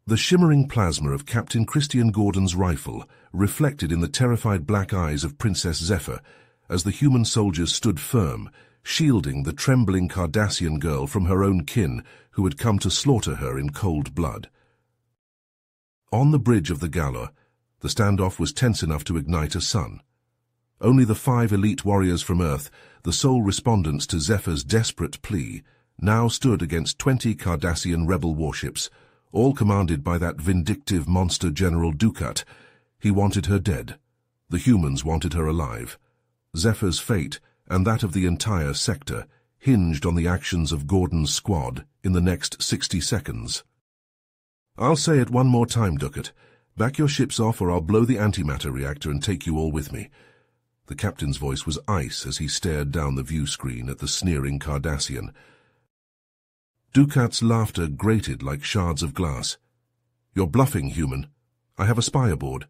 The shimmering plasma of Captain Christian Gordon's rifle reflected in the terrified black eyes of Princess Zephyr as the human soldiers stood firm, shielding the trembling Cardassian girl from her own kin who had come to slaughter her in cold blood. On the bridge of the Gala, the standoff was tense enough to ignite a sun. Only the 5 elite warriors from Earth, the sole respondents to Zephyr's desperate plea, now stood against 20 Cardassian rebel warships, all commanded by that vindictive monster General Dukat. He wanted her dead. The humans wanted her alive. Zephyr's fate, and that of the entire sector, hinged on the actions of Gordon's squad in the next 60 seconds. "I'll say it one more time, Dukat. Back your ships off or I'll blow the antimatter reactor and take you all with me." The captain's voice was ice as he stared down the view screen at the sneering Cardassian. Dukat's laughter grated like shards of glass. "You're bluffing, human. I have a spy aboard.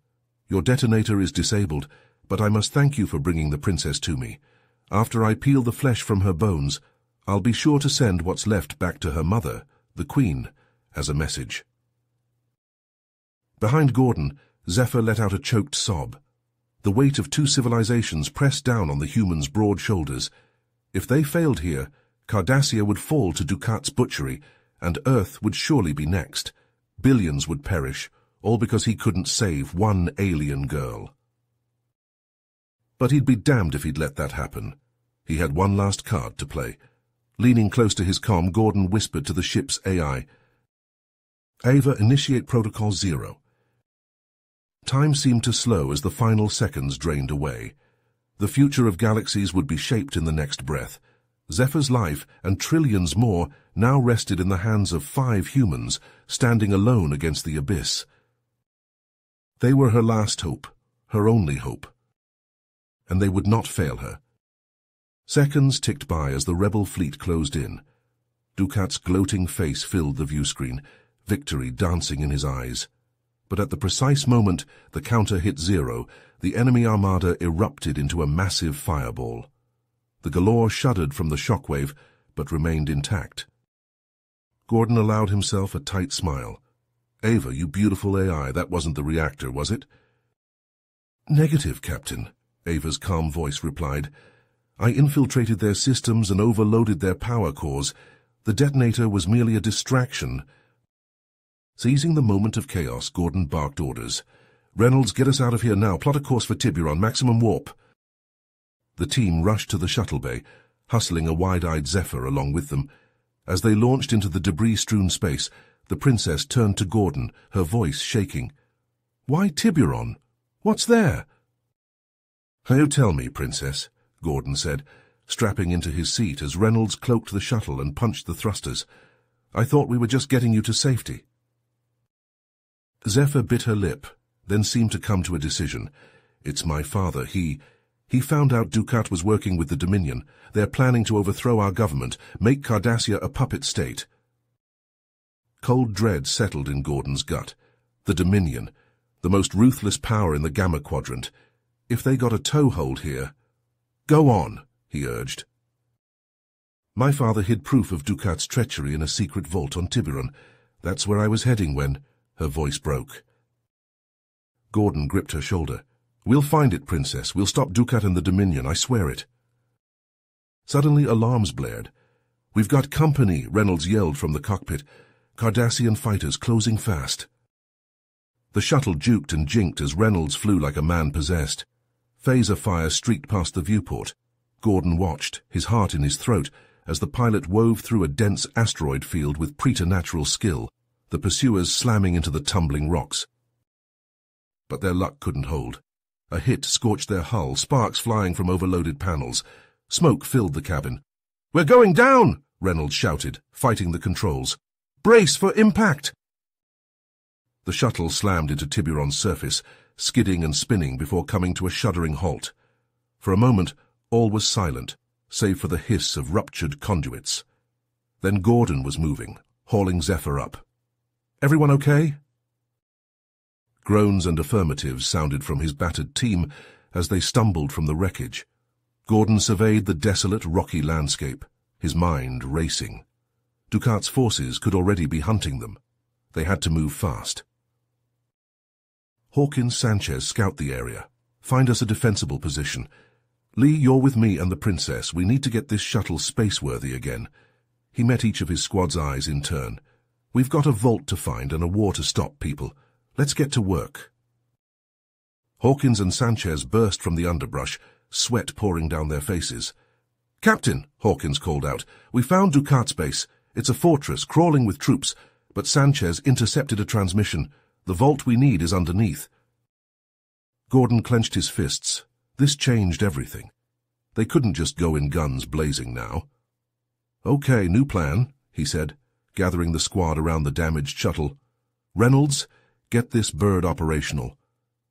Your detonator is disabled, but I must thank you for bringing the princess to me. After I peel the flesh from her bones, I'll be sure to send what's left back to her mother, the Queen, as a message." Behind Gordon, Zephyr let out a choked sob. The weight of 2 civilizations pressed down on the human's broad shoulders. If they failed here, Cardassia would fall to Dukat's butchery, and Earth would surely be next. Billions would perish, all because he couldn't save one alien girl. But he'd be damned if he'd let that happen. He had one last card to play. Leaning close to his comm, Gordon whispered to the ship's AI, "Ava, initiate Protocol 0. Time seemed to slow as the final seconds drained away. The future of galaxies would be shaped in the next breath. Zephyr's life, and trillions more, now rested in the hands of 5 humans, standing alone against the abyss. They were her last hope, her only hope. And they would not fail her. Seconds ticked by as the rebel fleet closed in. Dukat's gloating face filled the view screen, victory dancing in his eyes. But at the precise moment the counter hit 0, the enemy armada erupted into a massive fireball. The Galore shuddered from the shockwave, but remained intact. Gordon allowed himself a tight smile. "Ava, you beautiful AI, that wasn't the reactor, was it?" "Negative, Captain," Ava's calm voice replied. "I infiltrated their systems and overloaded their power cores. The detonator was merely a distraction." Seizing the moment of chaos, Gordon barked orders. "Reynolds, get us out of here now. Plot a course for Tiburon, maximum warp." The team rushed to the shuttle bay, hustling a wide-eyed Zephyr along with them. As they launched into the debris-strewn space, the princess turned to Gordon, her voice shaking. "Why Tiburon? What's there?" "You tell me, Princess," Gordon said, strapping into his seat as Reynolds cloaked the shuttle and punched the thrusters. "I thought we were just getting you to safety." Zephyr bit her lip, then seemed to come to a decision. "It's my father. He found out Dukat was working with the Dominion. They're planning to overthrow our government, make Cardassia a puppet state." Cold dread settled in Gordon's gut. The Dominion, the most ruthless power in the Gamma Quadrant. If they got a toehold here— "Go on," he urged. "My father hid proof of Dukat's treachery in a secret vault on Tiburon. That's where I was heading when—" Her voice broke. Gordon gripped her shoulder. "We'll find it, Princess. We'll stop Dukat and the Dominion, I swear it." Suddenly alarms blared. "We've got company," Reynolds yelled from the cockpit. "Cardassian fighters closing fast." The shuttle juked and jinked as Reynolds flew like a man possessed. Phaser fire streaked past the viewport. Gordon watched, his heart in his throat, as the pilot wove through a dense asteroid field with preternatural skill, the pursuers slamming into the tumbling rocks. But their luck couldn't hold. A hit scorched their hull, sparks flying from overloaded panels. Smoke filled the cabin. "We're going down!" Reynolds shouted, fighting the controls. "Brace for impact!" The shuttle slammed into Tiburon's surface, skidding and spinning before coming to a shuddering halt. For a moment, all was silent, save for the hiss of ruptured conduits. Then Gordon was moving, hauling Zephyr up. "Everyone okay?" Groans and affirmatives sounded from his battered team as they stumbled from the wreckage. Gordon surveyed the desolate, rocky landscape, his mind racing. Dukat's forces could already be hunting them. They had to move fast. Hawkins, Sanchez, scout the area. Find us a defensible position. Lee, you're with me and the princess. We need to get this shuttle space-worthy again. He met each of his squad's eyes in turn. We've got a vault to find and a war to stop, people. Let's get to work. Hawkins and Sanchez burst from the underbrush, sweat pouring down their faces. Captain, Hawkins called out, we found Ducat's base. It's a fortress crawling with troops, but Sanchez intercepted a transmission. The vault we need is underneath. Gordon clenched his fists. This changed everything. They couldn't just go in guns blazing now. Okay, new plan, he said, gathering the squad around the damaged shuttle. Reynolds, get this bird operational.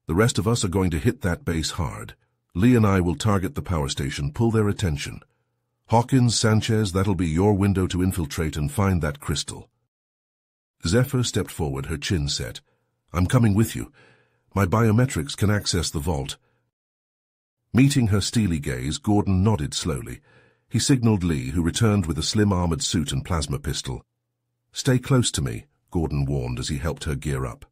The rest of us are going to hit that base hard. Lee and I will target the power station, pull their attention. Hawkins, Sanchez, that'll be your window to infiltrate and find that crystal. Zephyr stepped forward, her chin set. I'm coming with you. My biometrics can access the vault. Meeting her steely gaze, Gordon nodded slowly. He signaled Lee, who returned with a slim armored suit and plasma pistol. Stay close to me, Gordon warned as he helped her gear up.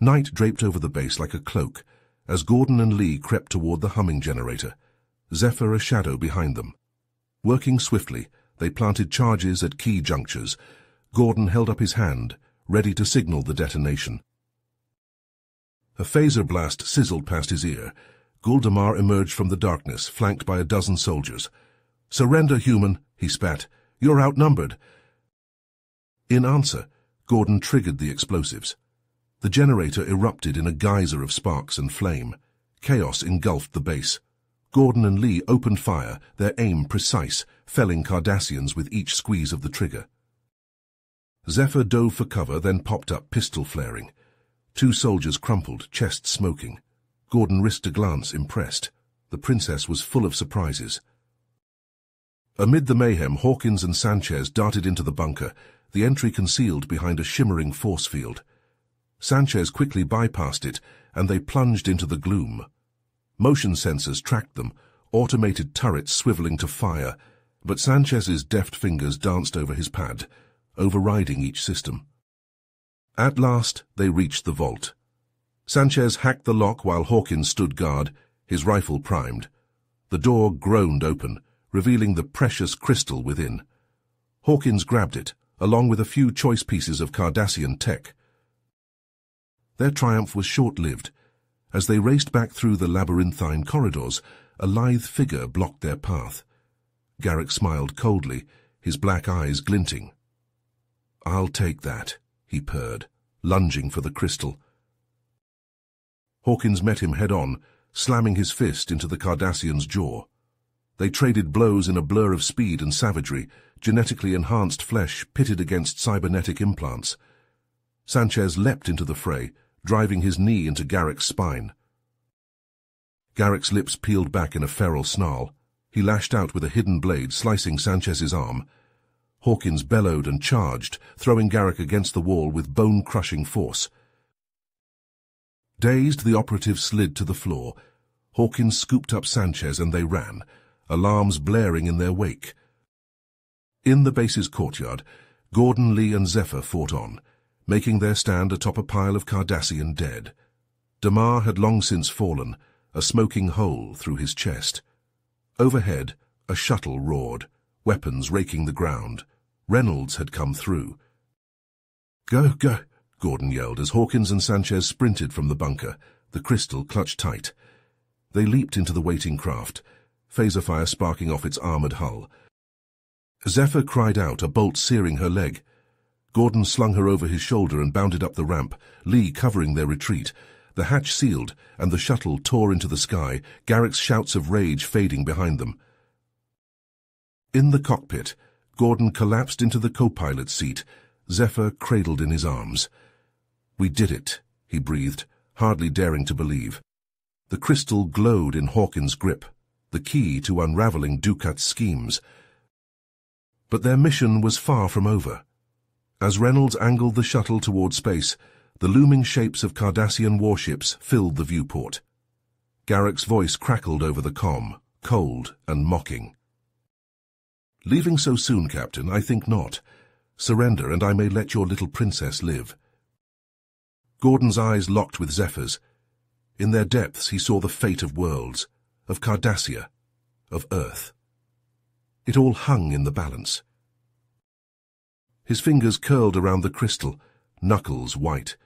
Night draped over the base like a cloak, as Gordon and Lee crept toward the humming generator, Zephyr a shadow behind them. Working swiftly, they planted charges at key junctures. Gordon held up his hand, ready to signal the detonation. A phaser blast sizzled past his ear. Guldamar emerged from the darkness, flanked by a dozen soldiers. Surrender, human, he spat. You're outnumbered. In answer, Gordon triggered the explosives. The generator erupted in a geyser of sparks and flame. Chaos engulfed the base. Gordon and Lee opened fire, their aim precise, felling Cardassians with each squeeze of the trigger. Zephyr dove for cover, then popped up, pistol flaring. Two soldiers crumpled, chests smoking. Gordon risked a glance, impressed. The princess was full of surprises. Amid the mayhem, Hawkins and Sanchez darted into the bunker, the entry concealed behind a shimmering force field. Sanchez quickly bypassed it, and they plunged into the gloom. Motion sensors tracked them, automated turrets swiveling to fire, but Sanchez's deft fingers danced over his pad, overriding each system. At last, they reached the vault. Sanchez hacked the lock while Hawkins stood guard, his rifle primed. The door groaned open, revealing the precious crystal within. Hawkins grabbed it, along with a few choice pieces of Cardassian tech. Their triumph was short-lived. As they raced back through the labyrinthine corridors, a lithe figure blocked their path. Garrick smiled coldly, his black eyes glinting. "I'll take that," he purred, lunging for the crystal. Hawkins met him head-on, slamming his fist into the Cardassian's jaw. They traded blows in a blur of speed and savagery, genetically enhanced flesh pitted against cybernetic implants. Sanchez leapt into the fray, driving his knee into Garrick's spine. Garrick's lips peeled back in a feral snarl. He lashed out with a hidden blade, slicing Sanchez's arm. Hawkins bellowed and charged, throwing Garrick against the wall with bone-crushing force. Dazed, the operative slid to the floor. Hawkins scooped up Sanchez and they ran, alarms blaring in their wake. In the base's courtyard, Gordon, Lee and Zephyr fought on, making their stand atop a pile of Cardassian dead. Damar had long since fallen, a smoking hole through his chest. Overhead, a shuttle roared, weapons raking the ground. Reynolds had come through. "Go, go," Gordon yelled as Hawkins and Sanchez sprinted from the bunker, the crystal clutched tight. They leaped into the waiting craft, phaser fire sparking off its armored hull. Zephyr cried out, a bolt searing her leg. Gordon slung her over his shoulder and bounded up the ramp, Lee covering their retreat. The hatch sealed, and the shuttle tore into the sky, Garrick's shouts of rage fading behind them. In the cockpit, Gordon collapsed into the co-pilot's seat, Zephyr cradled in his arms. "We did it," he breathed, hardly daring to believe. The crystal glowed in Hawkins' grip, the key to unraveling Ducat's schemes. But their mission was far from over. As Reynolds angled the shuttle toward space, the looming shapes of Cardassian warships filled the viewport. Garrick's voice crackled over the comm, cold and mocking. "Leaving so soon, Captain? I think not. Surrender, and I may let your little princess live." Gordon's eyes locked with Zephyr's. In their depths he saw the fate of worlds, of Cardassia, of Earth. It all hung in the balance. His fingers curled around the crystal, knuckles white.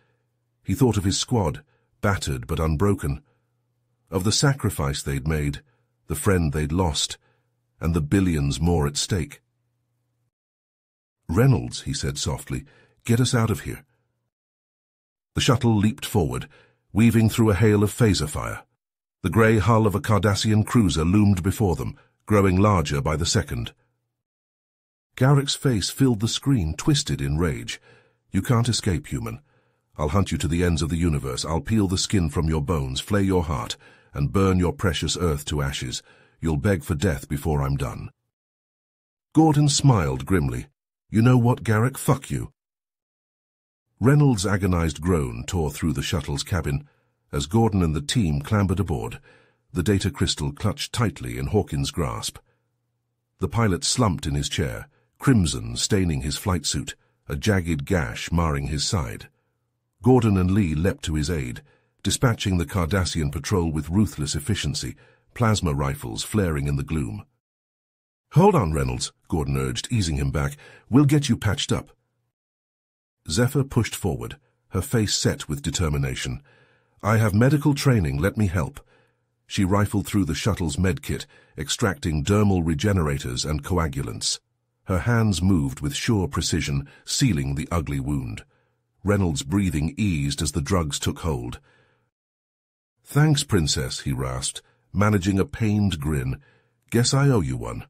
He thought of his squad, battered but unbroken, of the sacrifice they'd made, the friend they'd lost, and the billions more at stake. "Reynolds," he said softly, "get us out of here." The shuttle leaped forward, weaving through a hail of phaser fire. The grey hull of a Cardassian cruiser loomed before them, growing larger by the second. Garrick's face filled the screen, twisted in rage. "You can't escape, human. I'll hunt you to the ends of the universe. I'll peel the skin from your bones, flay your heart, and burn your precious Earth to ashes. You'll beg for death before I'm done." Gordon smiled grimly. "You know what, Garrick? Fuck you." Reynolds' agonized groan tore through the shuttle's cabin. As Gordon and the team clambered aboard, the data crystal clutched tightly in Hawkins' grasp. The pilot slumped in his chair, crimson staining his flight suit, a jagged gash marring his side. Gordon and Lee leapt to his aid, dispatching the Cardassian patrol with ruthless efficiency, plasma rifles flaring in the gloom. "Hold on, Reynolds," Gordon urged, easing him back. "We'll get you patched up." Zephyr pushed forward, her face set with determination. "I have medical training, let me help." She rifled through the shuttle's medkit, extracting dermal regenerators and coagulants. Her hands moved with sure precision, sealing the ugly wound. Reynolds' breathing eased as the drugs took hold. "Thanks, Princess," he rasped, managing a pained grin. "Guess I owe you one."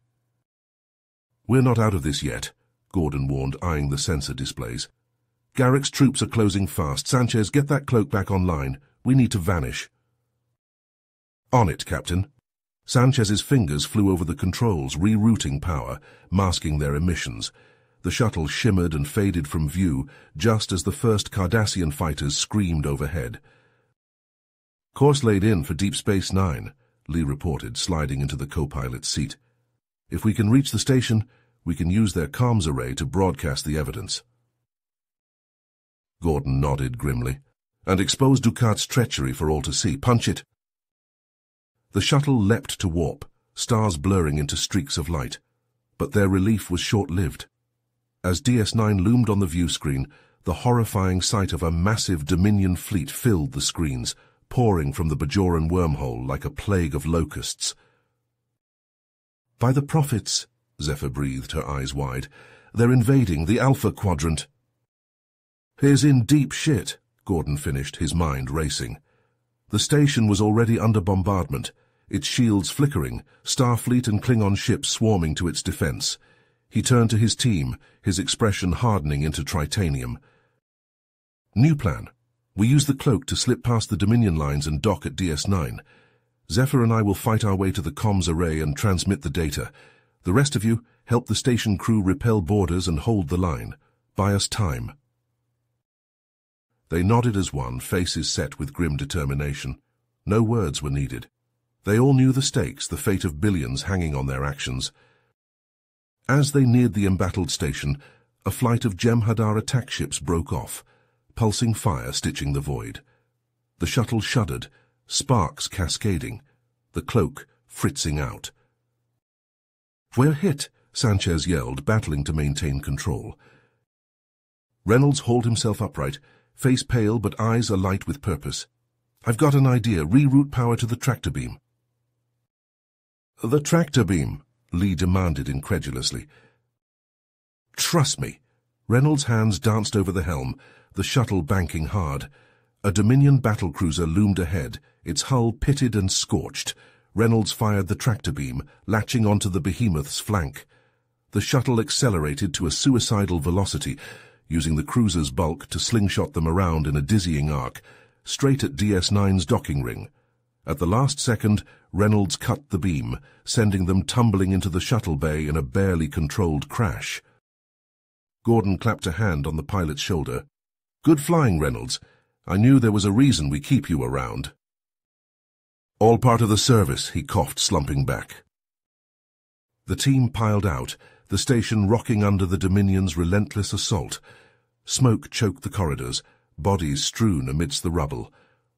"We're not out of this yet," Gordon warned, eyeing the sensor displays. "Garrick's troops are closing fast. Sanchez, get that cloak back online. We need to vanish." "On it, Captain." Sanchez's fingers flew over the controls, rerouting power, masking their emissions. The shuttle shimmered and faded from view just as the first Cardassian fighters screamed overhead. "Course laid in for Deep Space Nine," Lee reported, sliding into the co-pilot's seat. "If we can reach the station, we can use their comms array to broadcast the evidence." Gordon nodded grimly. "And expose Ducat's treachery for all to see. Punch it." The shuttle leapt to warp, stars blurring into streaks of light. But their relief was short-lived. As DS9 loomed on the view screen, the horrifying sight of a massive Dominion fleet filled the screens, pouring from the Bajoran wormhole like a plague of locusts. "By the prophets," Zephyr breathed, her eyes wide. "They're invading the Alpha Quadrant." "He's in deep shit," Gordon finished, his mind racing. The station was already under bombardment, its shields flickering, Starfleet and Klingon ships swarming to its defense. He turned to his team, his expression hardening into tritanium. "New plan. We use the cloak to slip past the Dominion lines and dock at DS9. Zephyr and I will fight our way to the comms array and transmit the data. The rest of you, help the station crew repel boarders and hold the line. Buy us time." They nodded as one, faces set with grim determination. No words were needed. They all knew the stakes, the fate of billions hanging on their actions. As they neared the embattled station, a flight of Jem'Hadar attack ships broke off, pulsing fire stitching the void. The shuttle shuddered, sparks cascading, the cloak fritzing out. "We're hit," Sanchez yelled, battling to maintain control. Reynolds hauled himself upright, face pale but eyes alight with purpose. "I've got an idea. Reroute power to the tractor beam." "The tractor beam?" Lee demanded incredulously. "Trust me." Reynolds' hands danced over the helm, the shuttle banking hard. A Dominion battlecruiser loomed ahead, its hull pitted and scorched. Reynolds fired the tractor beam, latching onto the behemoth's flank. The shuttle accelerated to a suicidal velocity, using the cruiser's bulk to slingshot them around in a dizzying arc, straight at DS9's docking ring. At the last second, Reynolds cut the beam, sending them tumbling into the shuttle bay in a barely controlled crash. Gordon clapped a hand on the pilot's shoulder. "Good flying, Reynolds. I knew there was a reason we keep you around." "All part of the service," he coughed, slumping back. The team piled out, the station rocking under the Dominion's relentless assault. Smoke choked the corridors, bodies strewn amidst the rubble.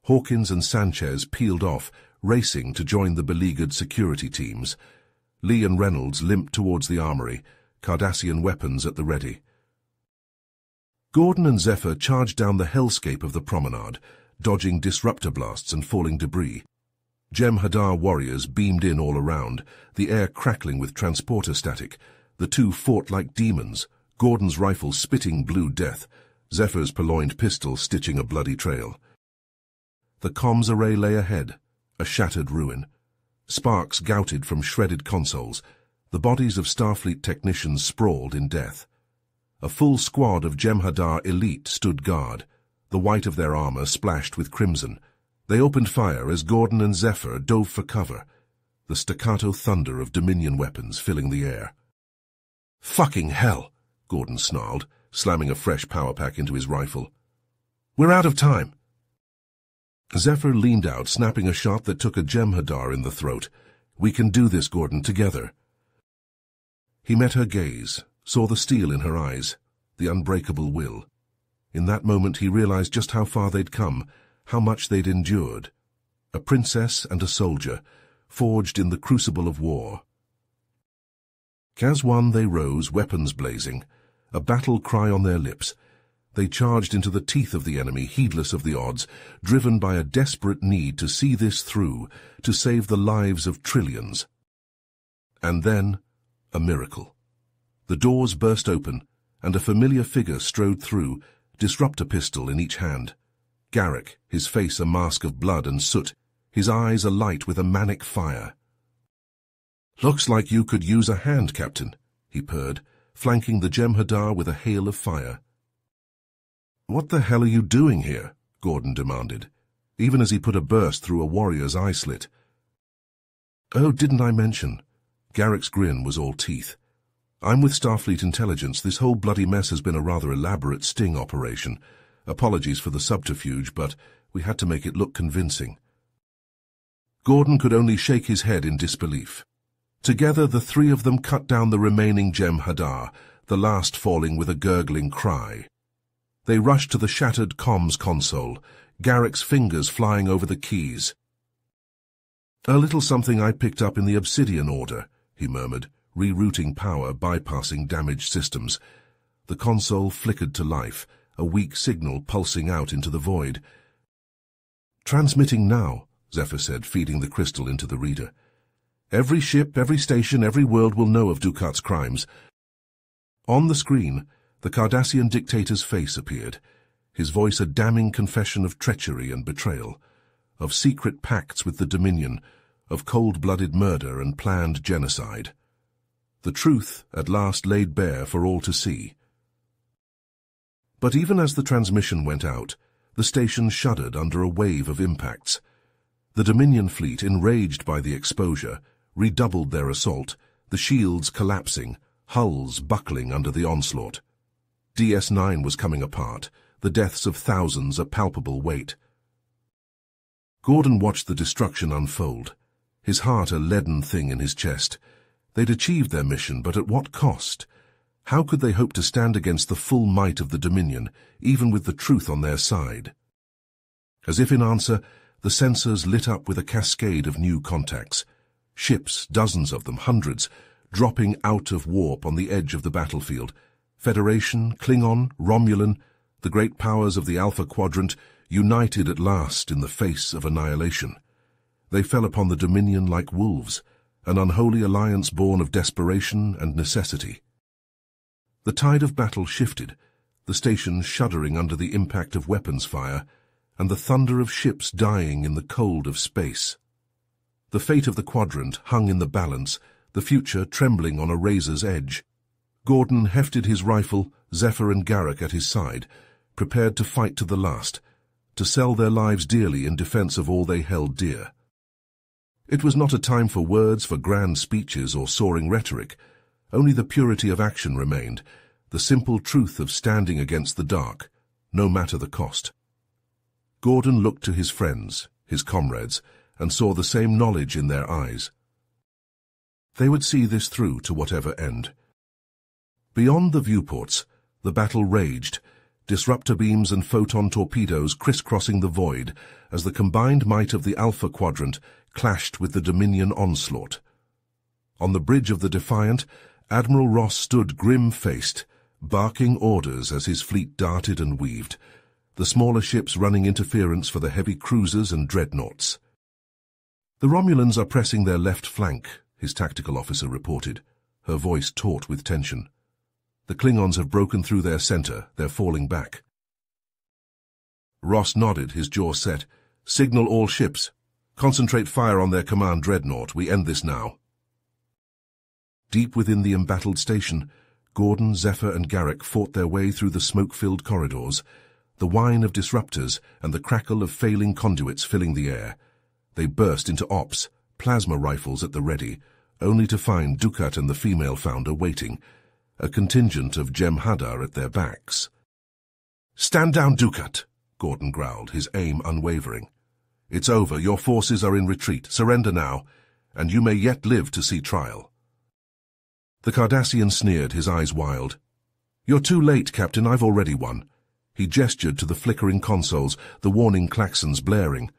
Hawkins and Sanchez peeled off, racing to join the beleaguered security teams. Lee and Reynolds limped towards the armory, Cardassian weapons at the ready. Gordon and Zephyr charged down the hellscape of the promenade, dodging disruptor blasts and falling debris. Jem'Hadar warriors beamed in all around, the air crackling with transporter static. The two fought like demons, Gordon's rifle spitting blue death, Zephyr's purloined pistol stitching a bloody trail. The comms array lay ahead, a shattered ruin. Sparks gouted from shredded consoles, the bodies of Starfleet technicians sprawled in death. A full squad of Jem'Hadar elite stood guard, the white of their armor splashed with crimson. They opened fire as Gordon and Zephyr dove for cover, the staccato thunder of Dominion weapons filling the air. "Fucking hell!" Gordon snarled, slamming a fresh power pack into his rifle. "We're out of time!" Zephyr leaned out, snapping a shot that took a Jem'Hadar in the throat. "We can do this, Gordon, together." He met her gaze, saw the steel in her eyes, the unbreakable will. In that moment he realized just how far they'd come, how much they'd endured. A princess and a soldier, forged in the crucible of war. As one they rose, weapons blazing, a battle cry on their lips. They charged into the teeth of the enemy, heedless of the odds, driven by a desperate need to see this through, to save the lives of trillions. And then, a miracle. The doors burst open, and a familiar figure strode through, disruptor pistol in each hand. Garrick, his face a mask of blood and soot, his eyes alight with a manic fire. "Looks like you could use a hand, Captain," he purred, flanking the Jem'Hadar with a hail of fire. "What the hell are you doing here?" Gordon demanded, even as he put a burst through a warrior's eye slit. "Oh, didn't I mention?" Garrick's grin was all teeth. "I'm with Starfleet Intelligence. This whole bloody mess has been a rather elaborate sting operation. Apologies for the subterfuge, but we had to make it look convincing." Gordon could only shake his head in disbelief. Together, the three of them cut down the remaining Jem'Hadar, the last falling with a gurgling cry. They rushed to the shattered comms console, Garrick's fingers flying over the keys. "A little something I picked up in the Obsidian Order," he murmured, rerouting power, bypassing damaged systems. The console flickered to life, a weak signal pulsing out into the void. "Transmitting now," Zephyr said, feeding the crystal into the reader. "Every ship, every station, every world will know of Dukat's crimes." On the screen, the Cardassian dictator's face appeared, his voice a damning confession of treachery and betrayal, of secret pacts with the Dominion, of cold-blooded murder and planned genocide. The truth at last laid bare for all to see. But even as the transmission went out, the station shuddered under a wave of impacts. The Dominion fleet, enraged by the exposure, redoubled their assault, the shields collapsing, hulls buckling under the onslaught. DS9 was coming apart, the deaths of thousands a palpable weight. Gordon watched the destruction unfold, his heart a leaden thing in his chest. They'd achieved their mission, but at what cost? How could they hope to stand against the full might of the Dominion, even with the truth on their side? As if in answer, the sensors lit up with a cascade of new contacts. Ships, dozens of them, hundreds, dropping out of warp on the edge of the battlefield. Federation, Klingon, Romulan, the great powers of the Alpha Quadrant, united at last in the face of annihilation. They fell upon the Dominion like wolves, an unholy alliance born of desperation and necessity. The tide of battle shifted, the station shuddering under the impact of weapons fire, and the thunder of ships dying in the cold of space. The fate of the quadrant hung in the balance, the future trembling on a razor's edge. Gordon hefted his rifle, Zephyr and Garrick at his side, prepared to fight to the last, to sell their lives dearly in defense of all they held dear. It was not a time for words, for grand speeches or soaring rhetoric. Only the purity of action remained, the simple truth of standing against the dark, no matter the cost. Gordon looked to his friends, his comrades, and saw the same knowledge in their eyes. They would see this through to whatever end. Beyond the viewports, the battle raged, disruptor beams and photon torpedoes crisscrossing the void as the combined might of the Alpha Quadrant clashed with the Dominion onslaught. On the bridge of the Defiant, Admiral Ross stood grim-faced, barking orders as his fleet darted and weaved, the smaller ships running interference for the heavy cruisers and dreadnoughts. "The Romulans are pressing their left flank," his tactical officer reported, her voice taut with tension. "The Klingons have broken through their center. They're falling back." Ross nodded, his jaw set. "Signal all ships. Concentrate fire on their command dreadnought. We end this now." Deep within the embattled station, Gordon, Zephyr, and Garrick fought their way through the smoke-filled corridors, the whine of disruptors and the crackle of failing conduits filling the air. They burst into ops, plasma rifles at the ready, only to find Dukat and the female founder waiting, a contingent of Jem'Hadar at their backs. "Stand down, Dukat," Gordon growled, his aim unwavering. "It's over. Your forces are in retreat. Surrender now, and you may yet live to see trial." The Cardassian sneered, his eyes wild. "You're too late, Captain. I've already won." He gestured to the flickering consoles, the warning klaxons blaring.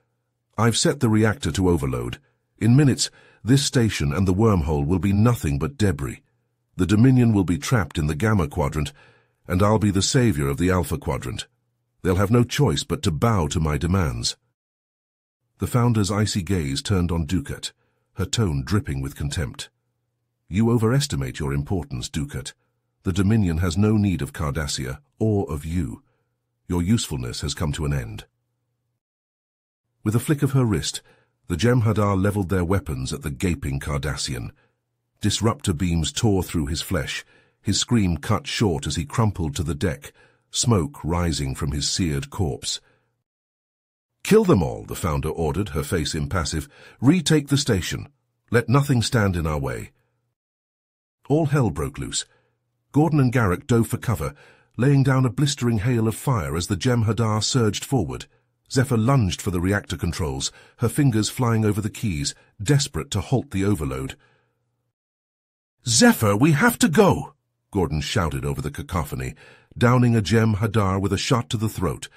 "I've set the reactor to overload. In minutes, this station and the wormhole will be nothing but debris. The Dominion will be trapped in the Gamma Quadrant, and I'll be the savior of the Alpha Quadrant. They'll have no choice but to bow to my demands." The Founder's icy gaze turned on Dukat, her tone dripping with contempt. "You overestimate your importance, Dukat. The Dominion has no need of Cardassia or of you. Your usefulness has come to an end." With a flick of her wrist, the Jem'Hadar leveled their weapons at the gaping Cardassian. Disruptor beams tore through his flesh, his scream cut short as he crumpled to the deck, smoke rising from his seared corpse. "Kill them all," the Founder ordered, her face impassive. "Retake the station. Let nothing stand in our way." All hell broke loose. Gordon and Garrick dove for cover, laying down a blistering hail of fire as the Jem'Hadar surged forward. Zephyr lunged for the reactor controls, her fingers flying over the keys, desperate to halt the overload. "Zephyr, we have to go!" Gordon shouted over the cacophony, downing a Jem'Hadar with a shot to the throat.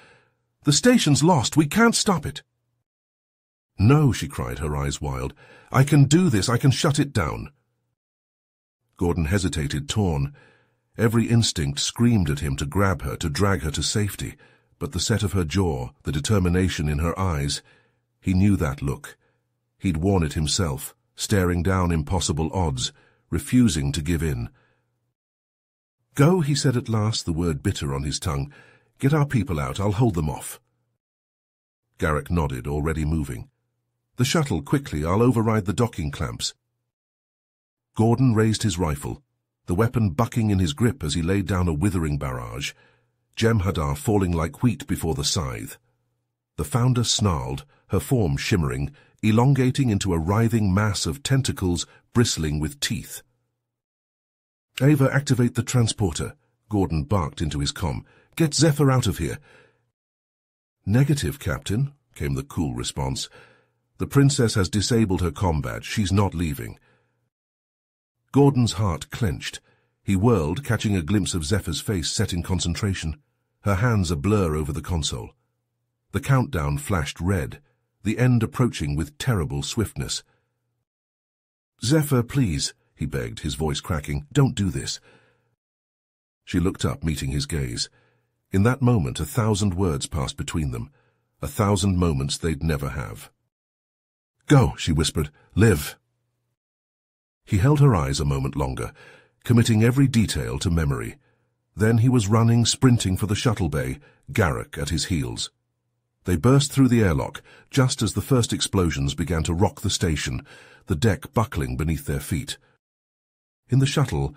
"The station's lost. We can't stop it." "No," she cried, her eyes wild. "I can do this. I can shut it down." Gordon hesitated, torn. Every instinct screamed at him to grab her, to drag her to safety, but the set of her jaw, the determination in her eyes, he knew that look. He'd worn it himself, staring down impossible odds, refusing to give in. "Go," he said at last, the word bitter on his tongue. "Get our people out. I'll hold them off." Garrick nodded, already moving. "The shuttle, quickly. I'll override the docking clamps." Gordon raised his rifle, the weapon bucking in his grip as he laid down a withering barrage, Jem'Hadar falling like wheat before the scythe. The Founder snarled, her form shimmering, elongating into a writhing mass of tentacles bristling with teeth. "Ava, activate the transporter," Gordon barked into his comm. "Get Zephyr out of here." "Negative, Captain," came the cool response. "The Princess has disabled her comm badge. She's not leaving." Gordon's heart clenched. He whirled, catching a glimpse of Zephyr's face set in concentration, her hands a blur over the console. The countdown flashed red, the end approaching with terrible swiftness. "Zephyr, please," he begged, his voice cracking. "Don't do this." She looked up, meeting his gaze. In that moment 1,000 words passed between them, 1,000 moments they'd never have. "Go," she whispered. "Live." He held her eyes a moment longer, committing every detail to memory. Then he was running, sprinting for the shuttle bay, Garrick at his heels. They burst through the airlock, just as the first explosions began to rock the station, the deck buckling beneath their feet. In the shuttle,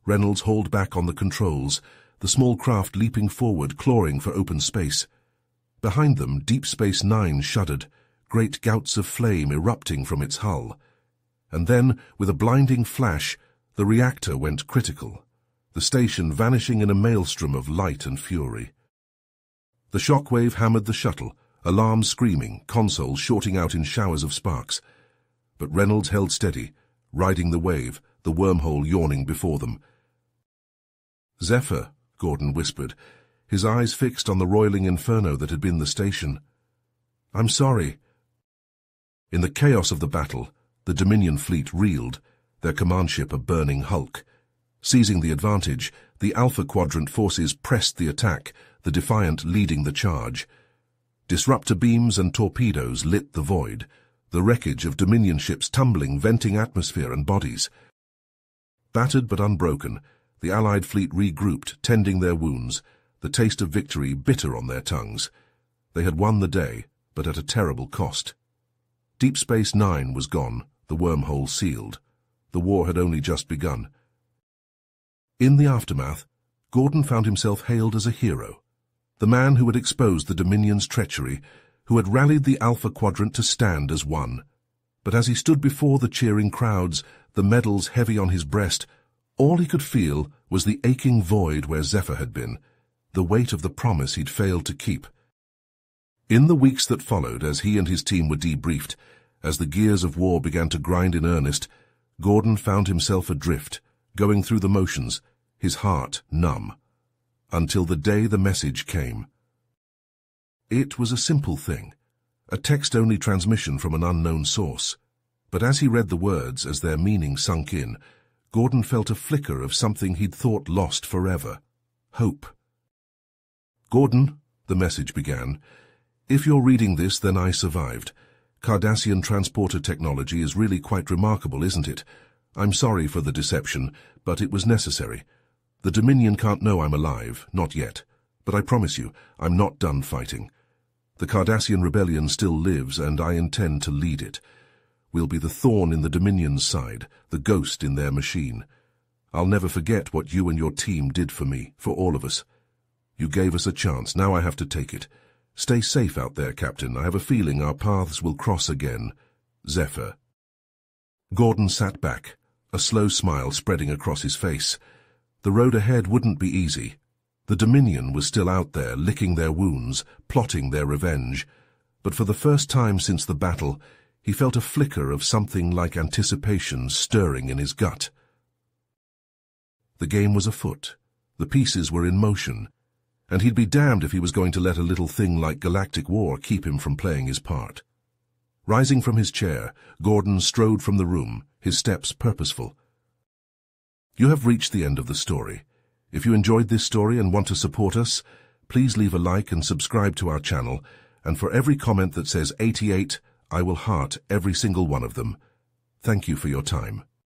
Reynolds hauled back on the controls, the small craft leaping forward, clawing for open space. Behind them, Deep Space Nine shuddered, great gouts of flame erupting from its hull. And then, with a blinding flash, the reactor went critical, the station vanishing in a maelstrom of light and fury. The shockwave hammered the shuttle, alarms screaming, consoles shorting out in showers of sparks. But Reynolds held steady, riding the wave, the wormhole yawning before them. Zephyr, Gordon whispered, his eyes fixed on the roiling inferno that had been the station. I'm sorry. In the chaos of the battle, the Dominion fleet reeled, their command ship a burning hulk. Seizing the advantage, the Alpha Quadrant forces pressed the attack, the Defiant leading the charge. Disruptor beams and torpedoes lit the void, the wreckage of Dominion ships tumbling, venting atmosphere and bodies. Battered but unbroken, the Allied fleet regrouped, tending their wounds, the taste of victory bitter on their tongues. They had won the day, but at a terrible cost. Deep Space Nine was gone, the wormhole sealed. The war had only just begun. In the aftermath, Gordon found himself hailed as a hero, the man who had exposed the Dominion's treachery, who had rallied the Alpha Quadrant to stand as one. But as he stood before the cheering crowds, the medals heavy on his breast, all he could feel was the aching void where Zephyr had been, the weight of the promise he'd failed to keep. In the weeks that followed, as he and his team were debriefed, as the gears of war began to grind in earnest, Gordon found himself adrift, going through the motions, his heart numb, until the day the message came. It was a simple thing, a text-only transmission from an unknown source. But as he read the words, as their meaning sunk in, Gordon felt a flicker of something he'd thought lost forever. Hope. Gordon, the message began, if you're reading this, then I survived. Cardassian transporter technology is really quite remarkable, isn't it? I'm sorry for the deception, but it was necessary. The Dominion can't know I'm alive, not yet. But I promise you, I'm not done fighting. The Cardassian rebellion still lives, and I intend to lead it. We'll be the thorn in the Dominion's side, the ghost in their machine. I'll never forget what you and your team did for me, for all of us. You gave us a chance, now I have to take it. Stay safe out there, Captain. I have a feeling our paths will cross again. Zephyr. Gordon sat back, a slow smile spreading across his face. The road ahead wouldn't be easy. The Dominion was still out there, licking their wounds, plotting their revenge. But for the first time since the battle, he felt a flicker of something like anticipation stirring in his gut. The game was afoot. The pieces were in motion. And he'd be damned if he was going to let a little thing like galactic war keep him from playing his part. Rising from his chair, Gordon strode from the room, his steps purposeful. You have reached the end of the story. If you enjoyed this story and want to support us, please leave a like and subscribe to our channel, and for every comment that says 88, I will heart every single one of them. Thank you for your time.